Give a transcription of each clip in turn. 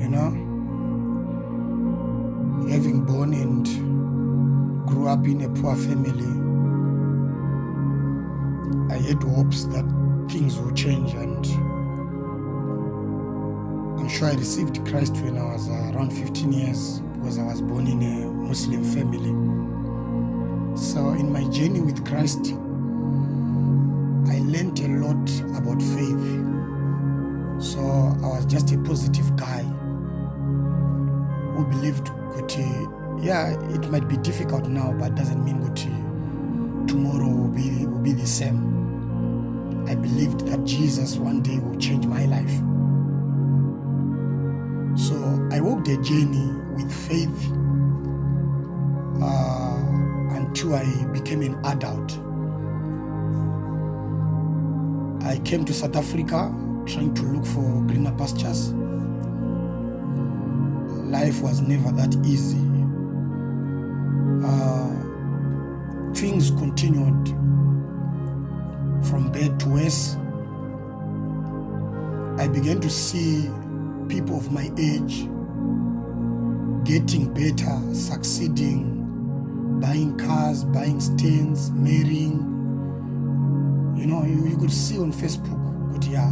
You know, having born and grew up in a poor family, I had hopes that things will change, and I'm sure I received Christ when I was around 15 years because I was born in a Muslim family. So in my journey with Christ, I learned a lot about faith. So I was just a positive guy who believed it might be difficult now, but doesn't mean tomorrow will be the same. I believed that Jesus one day will change my life. So I walked a journey with faith until I became an adult. I came to South Africa trying to look for greener pastures. Life was never that easy. Things continued from bad to worse. I began to see people of my age getting better, succeeding, buying cars, buying stands, marrying. You know, you could see on Facebook, but yeah,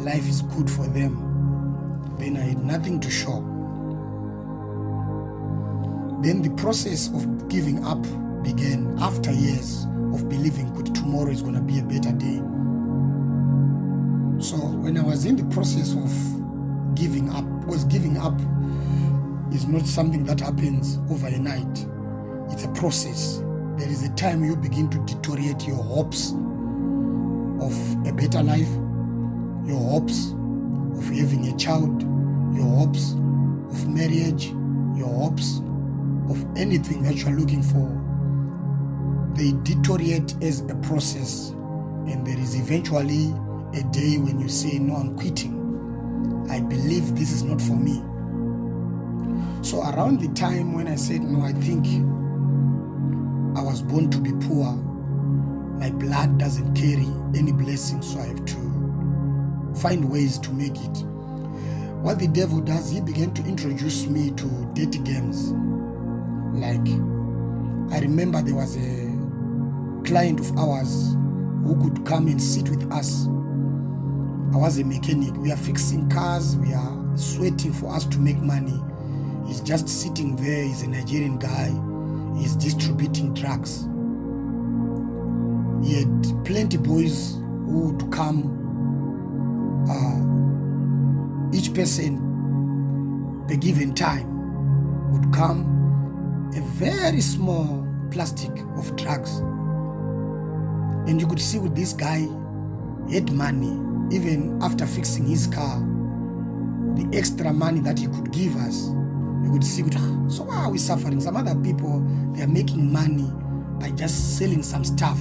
life is good for them. Then I had nothing to show. Then the process of giving up began after years of believing that tomorrow is going to be a better day. So when I was in the process of giving up, because giving up is not something that happens overnight. It's a process. There is a time you begin to deteriorate your hopes of a better life, your hopes of having a child, your hopes of marriage, your hopes of anything that you're looking for. They deteriorate as a process, and there is eventually a day when you say, no, I'm quitting. I believe this is not for me. So around the time when I said, no, I think I was born to be poor, my blood doesn't carry any blessing, so I have to find ways to make it. What the devil does, he began to introduce me to dirty games. Like, I remember there was a client of ours who could come and sit with us. I was a mechanic. We are fixing cars. We are sweating for us to make money. He's just sitting there. He's a Nigerian guy. He's distributing drugs. He had plenty boys who would come. Each person, the given time, would come a very small plastic of drugs. And you could see with this guy, he had money. Even after fixing his car, the extra money that he could give us, you could see, so why are we suffering? Some other people, they are making money by just selling some stuff.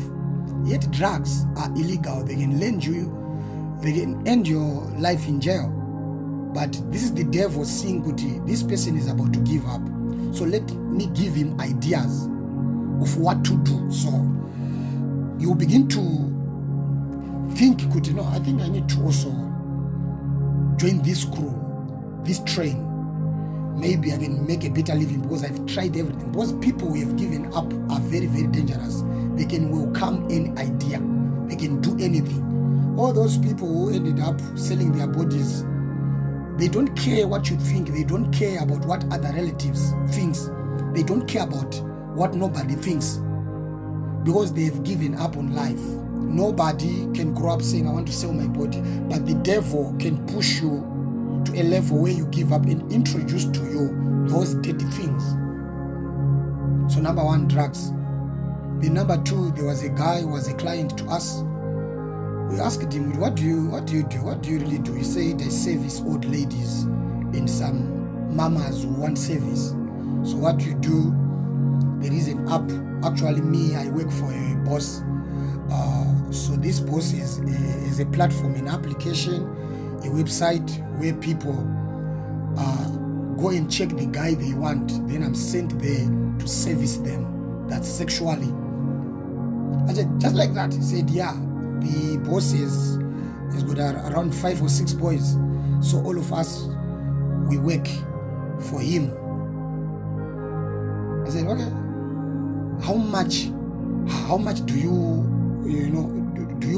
Yet drugs are illegal. They can end your life in jail. But this is the devil seeing, this person is about to give up. So let me give him ideas of what to do. So you begin to think, I think I need to also join this crew, this train. Maybe I can make a better living because I've tried everything. Because people who have given up are very, very dangerous. They can welcome any idea. They can do anything. All those people who ended up selling their bodies, they don't care what you think. They don't care about what other relatives think. They don't care about what nobody thinks because they've given up on life. Nobody can grow up saying, I want to sell my body. But the devil can push you to a level where you give up and introduce to you those dirty things. So number one, drugs. The number two, there was a guy who was a client to us. We asked him, what do you do? What do you really do? He said, I service old ladies and some mamas who want service. So what you do, there is an app. Actually, I work for a boss. So this boss is a platform, an application, a website where people go and check the guy they want. Then I'm sent there to service them. That's sexually. I said, just like that. He said, yeah, the boss has got around 5 or 6 boys. So all of us we work for him. I said, okay, how much do you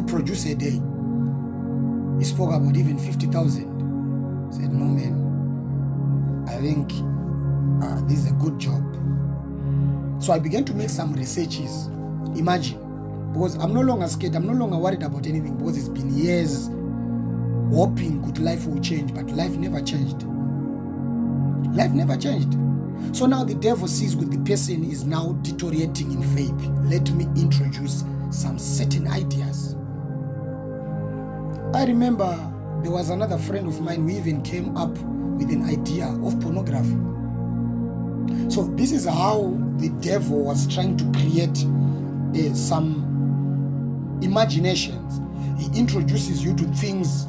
produce a day? He spoke about even 50,000. I said, no man, I think this is a good job. So I began to make some researches. Imagine, because I'm no longer scared, I'm no longer worried about anything, because it's been years hoping good life will change, but life never changed. Life never changed. So now the devil sees with the person is now deteriorating in faith. Let me introduce some certain ideas. I remember there was another friend of mine who even came up with an idea of pornography. So this is how the devil was trying to create some imaginations. He introduces you to things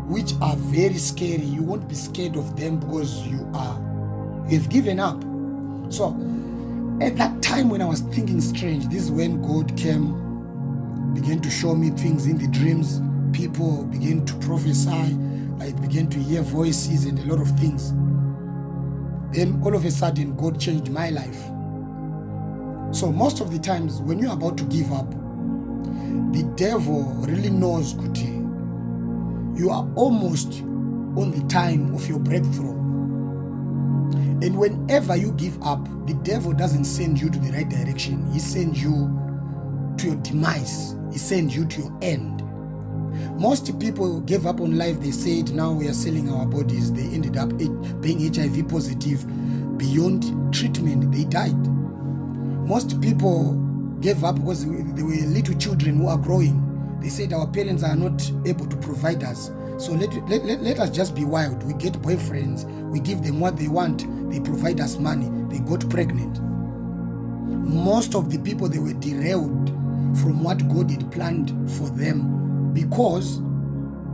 which are very scary. You won't be scared of them because you've given up. So at that time when I was thinking strange, this is when God came, began to show me things in the dreams. People began to prophesy. I began to hear voices and a lot of things. Then all of a sudden, God changed my life. So most of the times, when you're about to give up, the devil really knows, Kuti, you are almost on the time of your breakthrough. And whenever you give up, the devil doesn't send you to the right direction. He sends you to your demise. He sends you to your end. Most people gave up on life. They said, now we are selling our bodies. They ended up being HIV positive. Beyond treatment, they died. Most people gave up because they were little children who are growing. They said our parents are not able to provide us. So let us just be wild. We get boyfriends. We give them what they want. They provide us money. They got pregnant. Most of the people, they were derailed from what God had planned for them because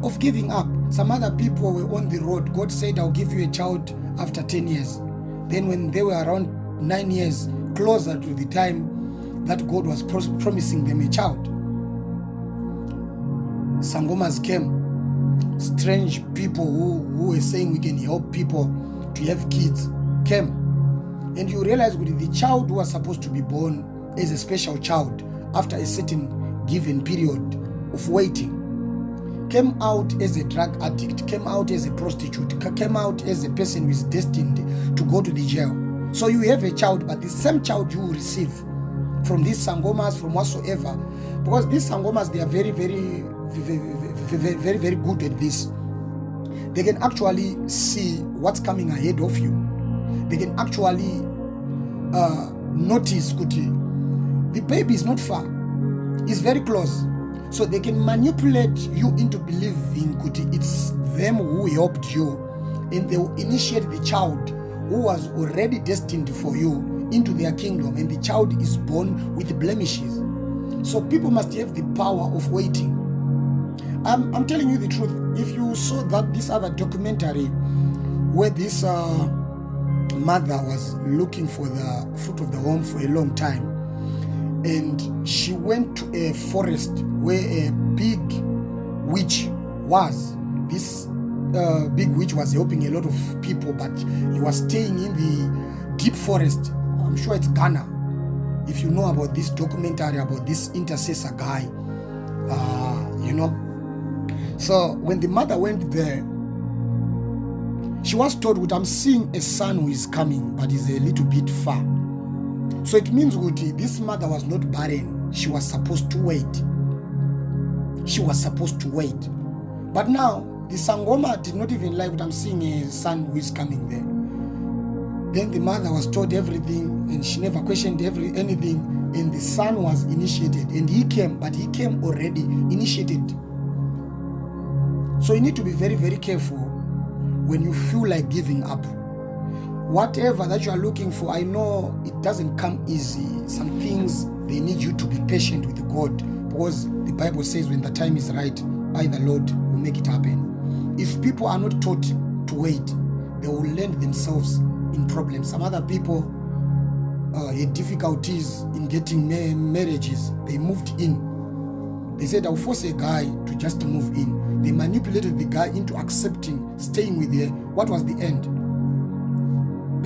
of giving up. Some other people were on the road. God said, I'll give you a child after 10 years. Then when they were around 9 years, closer to the time that God was promising them a child, Sangomas came. Strange people who were saying we can help people to have kids came. And you realize with the child who was supposed to be born as a special child after a certain given period of waiting, came out as a drug addict, came out as a prostitute, came out as a person who is destined to go to the jail. So you have a child, but the same child you will receive from these sangomas, from whatsoever, because these sangomas, they are very, very, very, very, very good at this. They can actually see what's coming ahead of you. They can actually notice, the baby is not far, it's very close. So they can manipulate you into believing it's them who helped you, and they will initiate the child who was already destined for you into their kingdom, and the child is born with blemishes. So people must have the power of waiting. I'm telling you the truth. If you saw this other documentary where this mother was looking for the fruit of the womb for a long time, and she went to a forest where a big witch was. This big witch was helping a lot of people, but he was staying in the deep forest. I'm sure it's Ghana. If you know about this documentary about this intercessor guy, So when the mother went there, she was told, I'm seeing a son who is coming, but he's a little bit far. So it means this mother was not barren. She was supposed to wait. She was supposed to wait. But now, the Sangoma did not even like what I'm seeing a son who is coming there. Then the mother was told everything, and she never questioned anything, and the son was initiated, and he came, but he came already initiated. So you need to be very, very careful when you feel like giving up. Whatever that you are looking for, I know it doesn't come easy. Some things, they need you to be patient with God, because the Bible says when the time is right, I, the Lord, will make it happen. If people are not taught to wait, they will land themselves in problems. Some other people had difficulties in getting marriages. They moved in. They said, I'll force a guy to just move in. They manipulated the guy into accepting, staying with her. What was the end?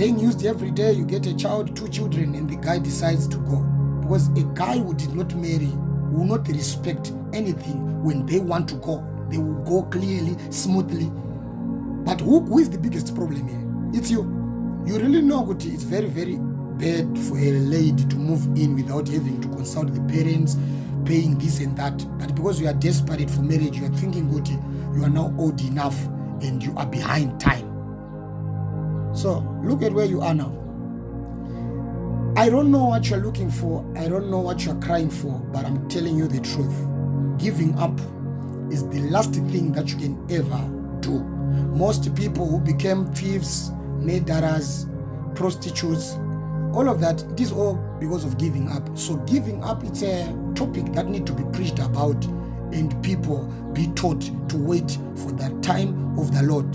being used every day. You get a child, 2 children, and the guy decides to go. Because a guy who did not marry will not respect anything when they want to go. They will go clearly, smoothly. But who is the biggest problem here? It's you. You really know that it's very, very bad for a lady to move in without having to consult the parents, paying this and that. But because you are desperate for marriage, you are thinking that you are now old enough and you are behind time. So look at where you are now. I don't know what you're looking for. I don't know what you're crying for, but I'm telling you the truth. Giving up is the last thing that you can ever do. Most people who became thieves, murderers, prostitutes, all of that, it is all because of giving up. So giving up, it's a topic that needs to be preached about and people be taught to wait for the time of the Lord.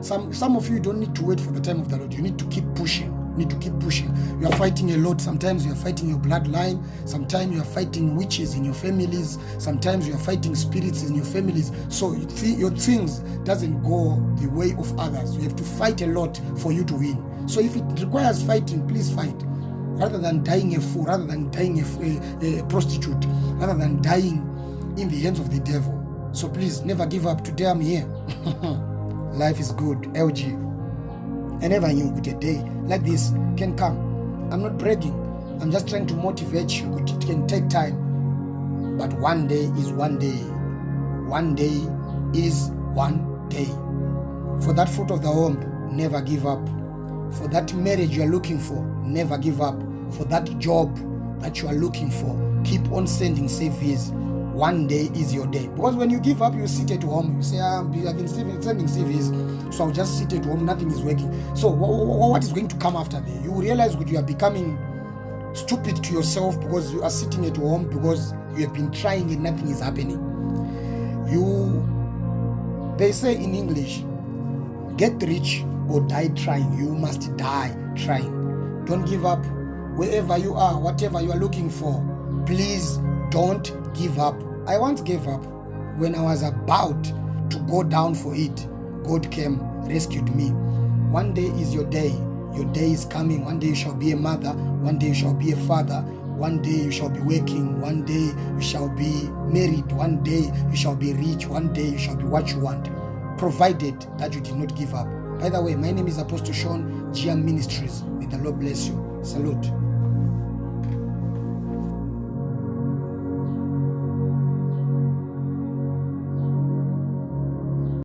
Some of you don't need to wait for the time of the Lord. You need to keep pushing. You need to keep pushing. You are fighting a lot. Sometimes you are fighting your bloodline. Sometimes you are fighting witches in your families. Sometimes you are fighting spirits in your families. So your things doesn't go the way of others. You have to fight a lot for you to win. So if it requires fighting, please fight. Rather than dying a fool, rather than dying a prostitute, rather than dying in the hands of the devil. So please never give up. Today I'm here. Life is good. LG. I never knew that a day like this can come. I'm not bragging. I'm just trying to motivate you. It can take time. But one day is one day. One day is one day. For that fruit of the womb, never give up. For that marriage you are looking for, never give up. For that job that you are looking for, keep on sending CVs. One day is your day. Because when you give up, you sit at home. You say, I've been sending CVs, so I'll just sit at home. Nothing is working. So what is going to come after that? You realize that you are becoming stupid to yourself because you are sitting at home because you have been trying and nothing is happening. They say in English, get rich or die trying. You must die trying. Don't give up. Wherever you are, whatever you are looking for, please don't give up. I once gave up when I was about to go down for it. God came, rescued me. One day is your day. Your day is coming. One day you shall be a mother. One day you shall be a father. One day you shall be working. One day you shall be married. One day you shall be rich. One day you shall be what you want, provided that you did not give up. By the way, my name is Apostle Sean, GM Ministries. May the Lord bless you. Salute.